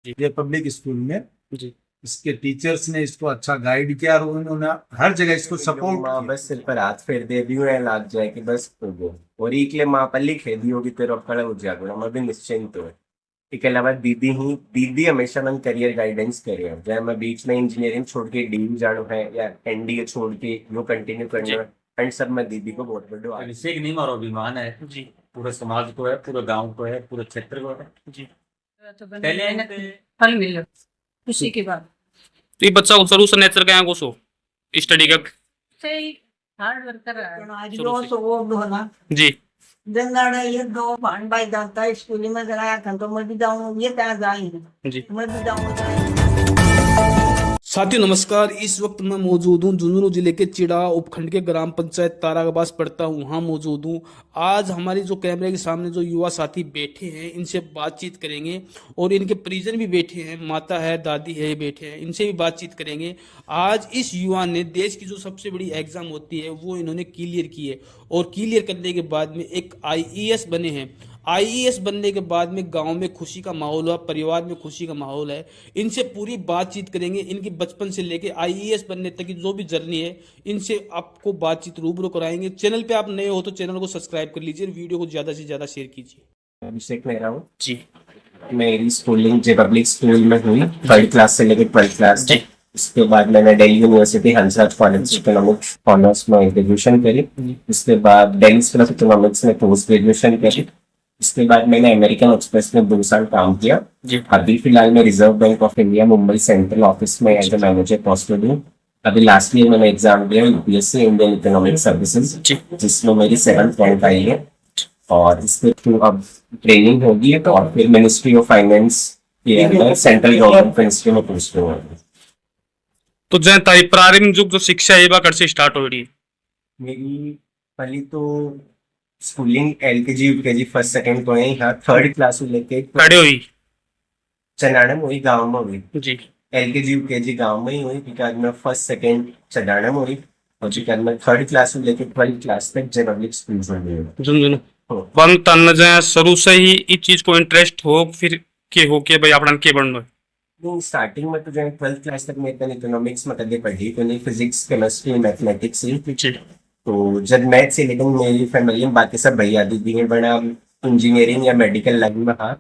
जी ये public school में जी। इसके टीचर्स ने इसको अच्छा गाइड किया और उन्होंने हर जगह इसको सपोर्ट माँ किया। बस सिर पर हाथ फेर दे दियो है लाग जाए कि बस ಹೋಗು और ಈಗಲೇ माँ पल्ली खेदी होगी तेरे ಒಕ್ಕಳ ಉಜ್ಜಾಗೋಣ मैं भी निश्चिंत हूँ। इसके अलावा दीदी हमेशा मन करियर गाइडेंस करे है चाहे मैं बीच में इंजीनियरिंग छोड़ के डी जानो है या एनडीए छोड़ के वो कंटिन्यू जी करना है एंड सब मैं दीदी को बहुत बड़ो अभिषेक नहीं मारो अभिमान है जी पूरे समाज को है पूरे गांव को है पूरे क्षेत्र को है। जी। तो बंदे पहले मेहनत फल मिले खुशी के बाद तो ये बच्चा शुरू से नेचर का को सो स्टडी का से ही हार्ड वर्क कर रहा है। आज शुरू दो से। सो वो दो ना जी जंगाड़ा ये दो भान भाई जाता है स्कूल में जरा था तो मैं भी जाऊँ ये क्या जाएंगे जी। मैं भी जाऊँ साथियों नमस्कार। इस वक्त मैं मौजूद हूँ झुंझुनू जिले के चिड़ा उपखंड के ग्राम पंचायत ताराबास पड़ता हूँ, वहाँ मौजूद हूँ। आज हमारी जो कैमरे के सामने जो युवा साथी बैठे हैं इनसे बातचीत करेंगे और इनके परिजन भी बैठे हैं, माता है दादी है बैठे हैं, इनसे भी बातचीत करेंगे। आज इस युवा ने देश की जो सबसे बड़ी एग्जाम होती है वो इन्होंने क्लियर की है और क्लियर करने के बाद में एक आईईएस बने हैं। आईईएस बनने के बाद में गांव में खुशी का माहौल है, परिवार में खुशी का माहौल है। इनसे पूरी बातचीत करेंगे, इनकी बचपन से लेके आईईएस बनने तक की जो भी जर्नी है इनसे आपको बातचीत रूबरू कराएंगे। चैनल पे आप नए हो तो चैनल को सब्सक्राइब कर लीजिए, वीडियो को ज़्यादा से ज़्यादा शेयर कीजिए। अभिषेक मेरा हूँ जी मेरी स्कूलिंग जे पब्लिक स्कूल में हुई 3rd क्लास से लेकर 12th क्लास जी। तक। इसके बाद मैंने Delhi university Hansraj college economics honours में ग्रेजुएशन करी। इसके बाद दिल्ली स्कूल ऑफ इकोनॉमिक्स में पोस्ट ग्रेजुएशन करी। इसके बाद मैंने अमेरिकन एक्सप्रेस में 2 साल काम किया। जी अभी फिलहाल मैं reserve bank of India Mumbai central office में एज ए मैनेजर पोस्टेड हूँ। अभी लास्ट ईयर मैंने एग्जाम दिया यूपीएससी इंडियन इकोनॉमिक सर्विसेज जी। जिसमें मेरी 7th रैंक आई है और इसके थ्रू अब ट्रेनिंग होगी और फिर मिनिस्ट्री ऑफ फाइनेंस के अंदर सेंट्रल गवर्नमेंट मिनिस्ट्री में पोस्ट हुआ। तो जय ताई प्रारंभिक युग जो शिक्षा है वह कर से स्टार्ट हो रही है। मेरी पहली तो schooling LKG UKG first second तो यही है 3rd क्लास से लेके खड़े हुई चनाड़ा में हुई गाँव में हुई। जी एलकेजी यूकेजी गाँव में ही हुई बिकॉज मैं फर्स्ट सेकंड चनाड़ा में हुई और बिकॉज मैं 3rd क्लास से लेके 12th क्लास तक जे पब्लिक स्कूल में हुई। झुंझुनू वन तन जय शुरू से ही इस चीज को इंटरेस्ट हो फिर के हो के भाई अपना के बनना नहीं स्टार्टिंग में तो जो 12th क्लास तक मैं इतना इकोनॉमिक्स में कदे पढ़ी तो नहीं फिजिक्स केमिस्ट्री मैथमेटिक्स ही। जी तो जब मैथ से लेकिन मेरी फैमिली में बाकी सब भैया दीदी है बड़ा इंजीनियरिंग या मेडिकल लाइन में हाँ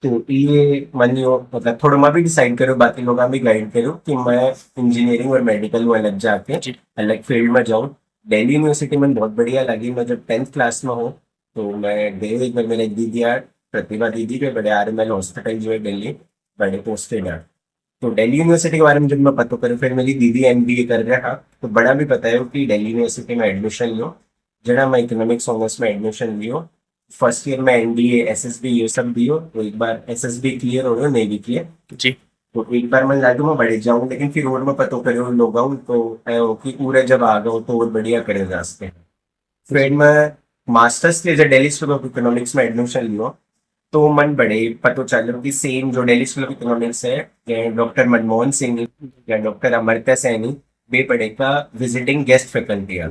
तो ये मन यो मतलब थोड़ा मैं भी डिसाइड करो बाकी लोग भी गाइड करो कि मैं इंजीनियरिंग और मेडिकल में अलग जाके जी। अलग फील्ड में जाऊँ। दिल्ली यूनिवर्सिटी में बहुत बढ़िया लगी। मैं जब 10th क्लास में हूँ तो मैं गए एक बार मेरे दीदी यार प्रतिभा दीदी के बड़े RML हॉस्पिटल जो है दिल्ली बड़े पोस्टेड है। तो दिल्ली यूनिवर्सिटी के बारे में जब मैं पता करूँ फिर मेरी दीदी MBA कर रहा तो बड़ा भी पता है कि दिल्ली यूनिवर्सिटी में एडमिशन लियो जरा मैं इकोनॉमिक्स ऑनर्स में एडमिशन लियो। फर्स्ट ईयर में NDA SSB ये सब दियो तो एक बार SSB क्लियर हो रहा नहीं भी क्लियर जी तो एक बार मैं लाडू में बढ़े जाऊँ लेकिन फिर और मैं पता करूँ लोग आऊँ तो कि पूरा जब आ गया तो और बढ़िया करे रास्ते। फिर मैं मास्टर्स के लिए दिल्ली स्कूल ऑफ इकोनॉमिक्स में एडमिशन लियो तो मन बड़े पता चलो कि सेम जो दिल्ली स्कूल ऑफ इकोनॉमिक्स है या डॉक्टर मनमोहन सिंह या डॉक्टर अमर्त्य सैनी वे पढ़े का विजिटिंग गेस्ट फैकल्टी है।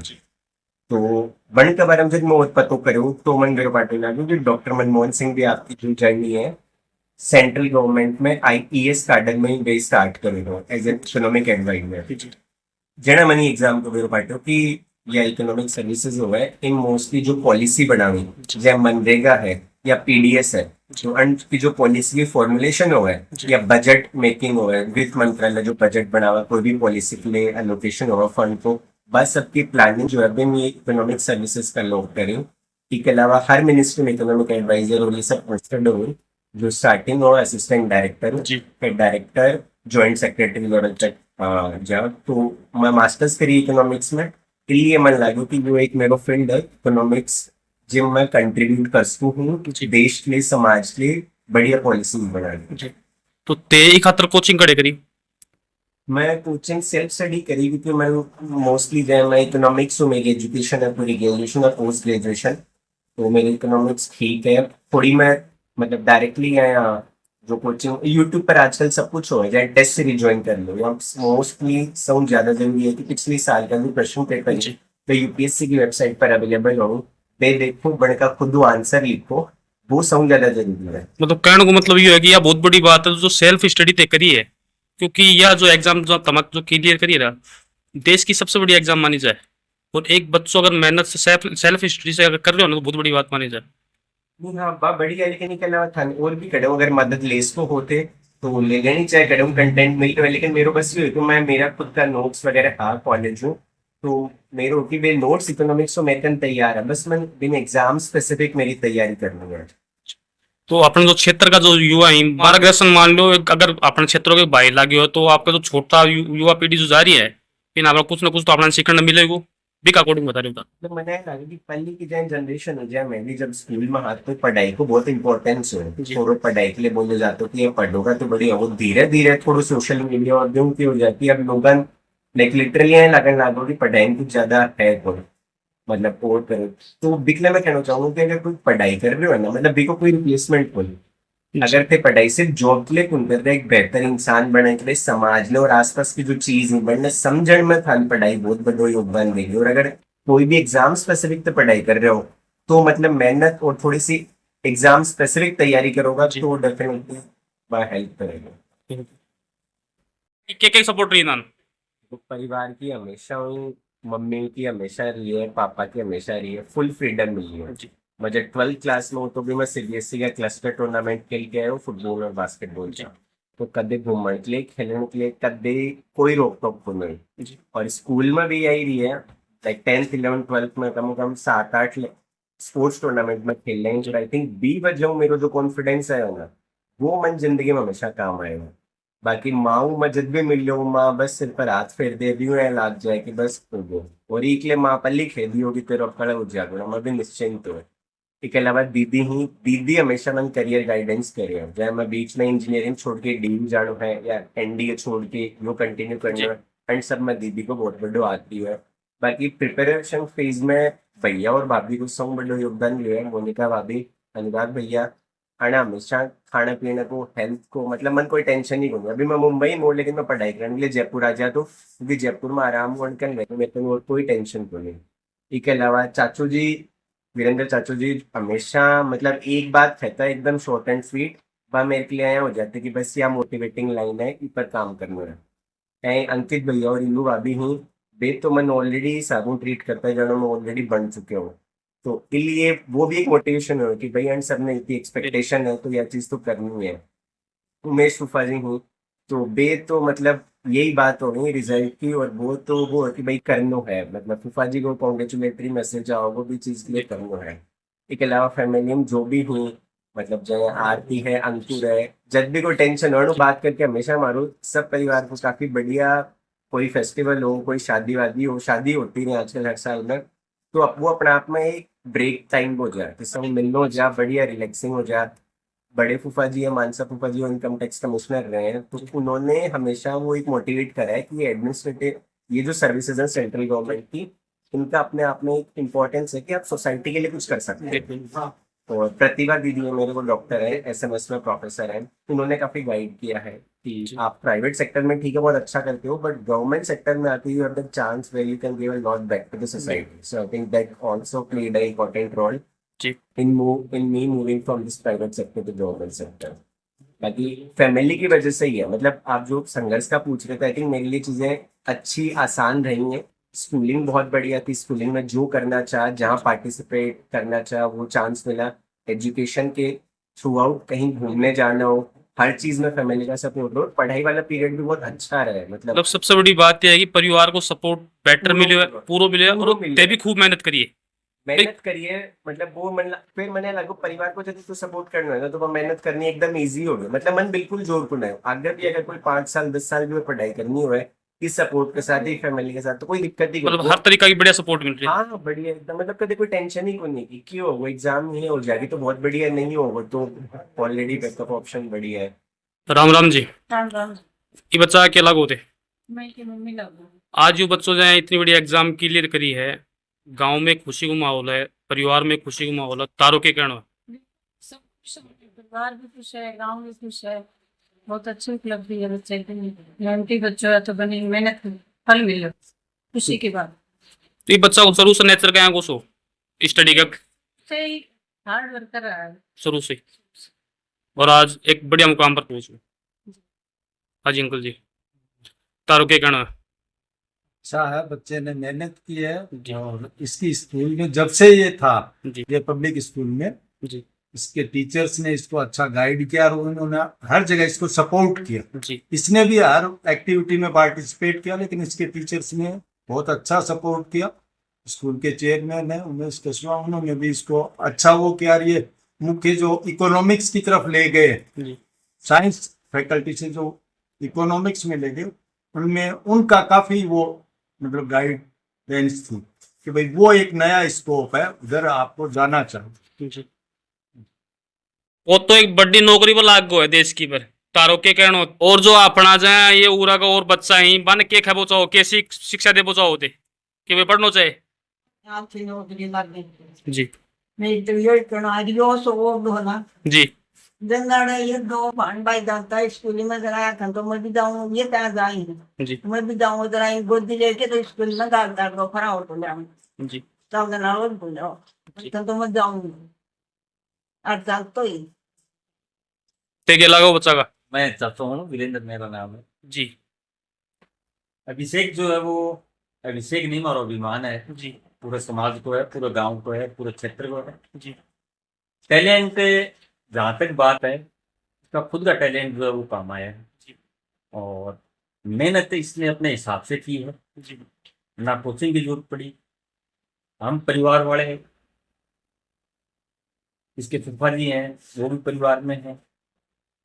तो वन के बारे में जब मैं और पता करूँ तो मन मेरे पार्टी लगे कि डॉक्टर मनमोहन सिंह भी आपकी जो जर्नी है सेंट्रल गवर्नमेंट में IES कार्डन में ही स्टार्ट करेगा एज ए इकोनॉमिक एडवाइजर। जना मनी एग्जाम को मेरे पार्टी की या इकोनॉमिक सर्विसेज हो है इन मोस्टली जो पॉलिसी बनावी जैसे मनरेगा है या PDS है जो की जो पॉलिसी की फॉर्मुलेशन हो है या बजट मेकिंग हो है वित्त मंत्रालय जो बजट बनावा कोई भी पॉलिसी के लिए एलोकेशन हो फंड को बस सबकी प्लानिंग जो है अभी मैं इकोनॉमिक सर्विसेज का लोग करी। इसके अलावा हर मिनिस्ट्री में इकोनॉमिक एडवाइजर और ये सब पोस्टेड हो जो स्टार्टिंग हो असिस्टेंट डायरेक्टर जी। फिर डायरेक्टर ज्वाइंट सेक्रेटरी लेवल तक जाओ। तो मैं मास्टर्स करी इकोनॉमिक्स में इसलिए मन लागू कि वो एक मेरा फील्ड है इकोनॉमिक्स जिम मैं कंट्रीब्यूट कर सकूँ देश के लिए समाज के लिए बढ़िया पॉलिसी बनाने। जी तो ते खातर कोचिंग करे करी मैं कोचिंग सेल्फ स्टडी करी क्योंकि मैं मोस्टली जो मैं इकोनॉमिक्स हो मेरी एजुकेशन है पूरी ग्रेजुएशन और पोस्ट ग्रेजुएशन तो मेरी इकोनॉमिक्स ठीक है थोड़ी मैं मतलब डायरेक्टली जो कोचिंग यूट्यूब पर आजकल सब कुछ हो जाए टेस्ट सीरीज ज्वाइन कर लो मोस्टली सब ज्यादा जरूरी है कि पिछले साल का भी क्वेश्चन पेपर तो UPSC की वेबसाइट पर अवेलेबल हो वे देखो बड़का खुद आंसर लिखो वो सौ ज्यादा जरूरी है। मतलब कहने को मतलब ये है कि यह बहुत बड़ी बात है जो सेल्फ स्टडी तय करी है, क्योंकि यह जो एग्जाम जो तमक जो क्लियर करी रहा देश की सबसे बड़ी एग्जाम मानी जाए, और एक बच्चों अगर मेहनत से सेल्फ स्टडी से अगर कर रहे हो ना तो बहुत बड़ी बात मानी जाए। नहीं हाँ बा बढ़िया, लेकिन ये कहना था और भी कड़े अगर मदद ले इसको होते तो ले लेनी चाहे कड़े कंटेंट मिल रहा है, लेकिन मेरे बस ये तो मैं मेरा खुद का नोट्स वगैरह था कॉलेज में, तो मेरे की वे नोट्स इकोनॉमिक्स तो मैं कन तैयार है, बस मैं बिन एग्जाम स्पेसिफिक मेरी तैयारी करनी है। तो अपन जो क्षेत्र का जो युवा है मार्गदर्शन मान लो, अगर अपन क्षेत्रों के बाहर लागे हो तो आपका जो छोटा युवा पीढ़ी जो जा रही है इन आप कुछ ना कुछ तो अपना सीखने मिलेगा भी का अकॉर्डिंग बता रहे हो। तो मैंने लगा कि पहले की जो जनरेशन हो जाए, मैं भी जब स्कूल में हाथ तो पढ़ाई को बहुत इंपॉर्टेंस है, जी। थोड़ा पढ़ाई के लिए बोले जाते कि ये पढ़ोगा तो बढ़िया, वो धीरे धीरे थोड़ा सोशल मीडिया और भी की हो जाती है। अब लोग लाइक लिटरली लगन लागो कि पढ़ाई कुछ ज्यादा है थोड़ी, मतलब और करो तो बिकले मैं कहना चाहूंगा कि अगर कोई पढ़ाई कर रहे हो ना, मतलब बिको कोई रिप्लेसमेंट बोले, अगर थे पढ़ाई से जॉब के लिए कौन कर रहे एक बेहतर इंसान बनने के लिए समाज में और आसपास की जो चीज है बनने समझण में थान पढ़ाई बहुत बड़ा योगदान देगी। और अगर कोई भी एग्जाम स्पेसिफिक तो पढ़ाई कर रहे हो तो मतलब मेहनत और थोड़ी सी एग्जाम स्पेसिफिक तैयारी करोगा तो डेफिनेटली वह हेल्प करेगा। क्या सपोर्ट रही नान तो परिवार की हमेशा हुई, मम्मी की हमेशा रही है, पापा की हमेशा रही है, फुल फ्रीडम मिली है मुझे। 12th क्लास में हो तो भी मैं सीबीएसई का क्लस्टर टूर्नामेंट खेल के आया हूँ फुटबॉल और बास्केटबॉल का, तो कदे घूमने के लिए खेलने के लिए कदे कोई रोक टोक को नहीं। और स्कूल में भी यही रही है, लाइक 10th 11th 12th में कम से कम 7-8 स्पोर्ट्स टूर्नामेंट में खेल रहे हैं। आई थिंक बी वजह मेरा जो कॉन्फिडेंस है ना वो मन जिंदगी में हमेशा काम आएगा। बाकी माँ मजद भी मिल लो, माँ बस सिर पर हाथ फेर दे दी है लाग जाए कि बस हो और इकले माँ पल्ली खेदी होगी तेरा खड़ा हो जाएगा, मैं भी निश्चिंत हूँ। इसके अलावा दीदी हमेशा मन करियर गाइडेंस करे हो, चाहे मैं बीच में इंजीनियरिंग छोड़ के डीयू जानो है या एनडीए छोड़ के वो कंटिन्यू करना है, एंड सब में दीदी को बहुत बड़ो आती है। बाकी प्रिपरेशन फेज में भैया और भाभी को सब बड़ो योगदान लिया है, मोनिका भाभी, अनुराग भैया, और हमेशा खाने पीने को हेल्थ को मतलब मन कोई टेंशन नहीं करूँगा। अभी मैं मुंबई में हूँ लेकिन मैं पढ़ाई करने के लिए जयपुर आ जाता तो क्योंकि जयपुर में आराम कर मेरे को और कोई टेंशन को नहीं। इसके अलावा चाचू जी वीरेंद्र चाचू जी हमेशा मतलब एक बात कहता है एकदम शॉर्ट एंड स्वीट, वह मेरे के लिए आया हो जाते कि बस यह मोटिवेटिंग लाइन है इस पर काम करना है। अंकित भैया और इनू भाभी हूँ वे तो मन ऑलरेडी साबुन ट्रीट करता है जो मैं ऑलरेडी बन चुके हूँ, तो इसलिए वो भी एक मोटिवेशन है कि भाई एंड सब ने इतनी एक्सपेक्टेशन है तो यह चीज तो करनी है। उमेश फूफा जी हूँ तो बे तो मतलब यही बात हो गई रिजल्ट की, और वो तो वो है कि भाई करनो है, मतलब फूफा जी को कॉन्ग्रेचुलेटरी मैसेज आओ वो भी चीज के लिए करनो है। इसके अलावा फैमिली में जो भी हूँ मतलब जो आरती है, अंकुर है, जब भी कोई टेंशन हो बात करके हमेशा मारो सब परिवार को काफी बढ़िया, कोई फेस्टिवल हो कोई शादी वादी हो, शादी होती है आजकल हर साल में, तो अब वो अपने आप में एक ब्रेक टाइम हो जाए, किसी में मिलना हो जाए, बढ़िया रिलैक्सिंग हो जाए। बड़े फूफा जी है मानसा फूफा जी इनकम टैक्स कमिश्नर रहे हैं, तो उन्होंने हमेशा वो एक मोटिवेट करा है कि एडमिनिस्ट्रेटिव ये जो सर्विसेज है सेंट्रल गवर्नमेंट की इनका अपने आप में एक इम्पोर्टेंस है कि आप सोसाइटी के लिए कुछ कर सकते हैं। और प्रतिभा दीदी है मेरे को डॉक्टर है, एसएमएस में प्रोफेसर है, उन्होंने काफी गाइड किया है कि आप प्राइवेट सेक्टर में ठीक है बहुत अच्छा करते हो बट गवर्नमेंट सेक्टर में आते you have the chance where you can give a lot back to the society, so I think that also played a important role in me moving from this private sector to government sector। बाकी family की वजह से ही है, मतलब आप जो संघर्ष का पूछ रहे थे आई थिंक मेरे लिए चीजें अच्छी आसान रही हैं। स्कूलिंग बहुत बढ़िया थी, स्कूलिंग में जो करना चाहा जहाँ पार्टिसिपेट करना चाहा वो चांस मिला, एजुकेशन के थ्रू आउट कहीं घूमने जाना हो हर चीज में फैमिली का सपोर्ट हो, पढ़ाई वाला पीरियड भी बहुत अच्छा रहा है। मतलब सबसे बड़ी बात यह है कि परिवार को सपोर्ट बेटर मिले है, पूरा मिले है, और ते भी खूब मेहनत करिए मेहनत करिए, मतलब वो फिर मैंने लगो परिवार को यदि तो सपोर्ट करना है तो वो मेहनत करनी एकदम इजी हो गई, मतलब मन बिल्कुल जोर को नहीं आगे भी अगर कोई 5 साल 10 साल भी पढ़ाई करनी हो इस सपोर्ट के साथ ही फैमिली के साथ तो कोई दिक्कत ही मतलब हर तरीका की बढ़िया सपोर्ट मिल रही है। हाँ बढ़िया एकदम, मतलब कभी कोई टेंशन ही को नहीं की क्यों वो एग्जाम नहीं हो जाएगी तो बहुत बढ़िया, नहीं होगा तो ऑलरेडी बैकअप ऑप्शन बढ़िया है। राम राम जी। राम राम। ये बच्चा के अलग होते मैं की मम्मी लगू। आज जो बच्चों ने इतनी बड़ी एग्जाम क्लियर करी है, गांव में खुशी का माहौल है, परिवार में खुशी का माहौल है, तारों के कहना सब सब परिवार भी खुश है, गांव भी खुश है, बहुत अच्छी उपलब्धि है बच्चे की। मेहनती बच्चों है तो बनी मेहनत फल मिले खुशी की बात। तो ये बच्चा को जरूर से नेचर का को सो स्टडी का से ही हार्ड वर्कर है। शुरू से, और आज एक बढ़िया मुकाम पर पहुंचे। हाँ जी अंकल जी, तारो के कहना है? अच्छा है, बच्चे ने मेहनत की है। जी। और इसकी स्कूल में जब से ये था, जी ये पब्लिक स्कूल में, जी इसके टीचर्स ने इसको अच्छा गाइड किया और उन्होंने हर जगह इसको सपोर्ट किया। जी इसने भी हर एक्टिविटी में पार्टिसिपेट किया, लेकिन इसके टीचर्स ने बहुत अच्छा सपोर्ट किया। स्कूल के चेयरमैन है उमेश कशवा, उन्होंने भी इसको अच्छा वो किया। और ये मुख्य जो इकोनॉमिक्स की तरफ ले गए, जी साइंस फैकल्टी से जो इकोनॉमिक्स में ले गए, उनमें उनका काफी वो मतलब गाइडेंस थी कि भाई वो एक नया स्कोप है, उधर आपको जाना चाहिए। जी। वो तो एक बड़ी नौकरी पर लाग गो है देश की पर, तारो के कहना। और जो अपना जाए ये उरा का और बच्चा ही बन के खबो चाहो, कैसी शिक्षा दे चाहो होते कि वे पढ़ना चाहे। आपकी नौकरी लग गई। जी मेरी तो ये कनारियों से वो दो ना जी जंगाड़े ये दो भान भाई जाता स्कूल में जरा खन तो मैं भी जाऊँ, ये क्या जाएंगे, जी मैं भी जाऊँ जरा गोदी लेके तो स्कूल में गाल डाल दो खड़ा हो तो जाऊँ जी तब ना रोज बोल जाओ तो मैं जाऊंगी 8 साल तो ही। ते के लगा बच्चा का? मैं चाहता हूँ, वीरेंद्र मेरा नाम है। जी अभिषेक जो है वो अभिषेक नहीं और अभिमान है, जी पूरे समाज को है, पूरे गांव को है, पूरे क्षेत्र को है। जी टैलेंट जहाँ तक बात है, इसका खुद का टैलेंट जो है वो काम आया है। जी और मेहनत इसने अपने हिसाब से की है, जी ना कोचिंग की जरूरत पड़ी। हम परिवार वाले हैं, इसके फूफा जी हैं वो भी परिवार में हैं,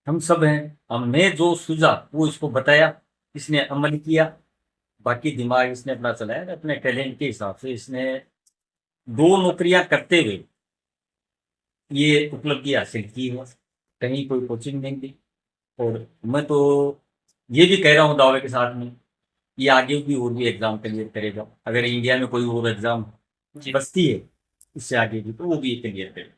हम सब हैं। हमने जो सूझा वो इसको बताया, इसने अमल किया। बाकी दिमाग इसने अपना चलाया, अपने टैलेंट के हिसाब से इसने 2 नौकरियां करते हुए ये उपलब्धि हासिल की है। कहीं कोई कोचिंग नहीं दी। और मैं तो ये भी कह रहा हूँ दावे के साथ में, ये आगे भी और भी एग्जाम क्लियर करेगा। अगर इंडिया में कोई और एग्जाम जी बचती है इससे आगे भी, तो वो भी क्लियर करेगा।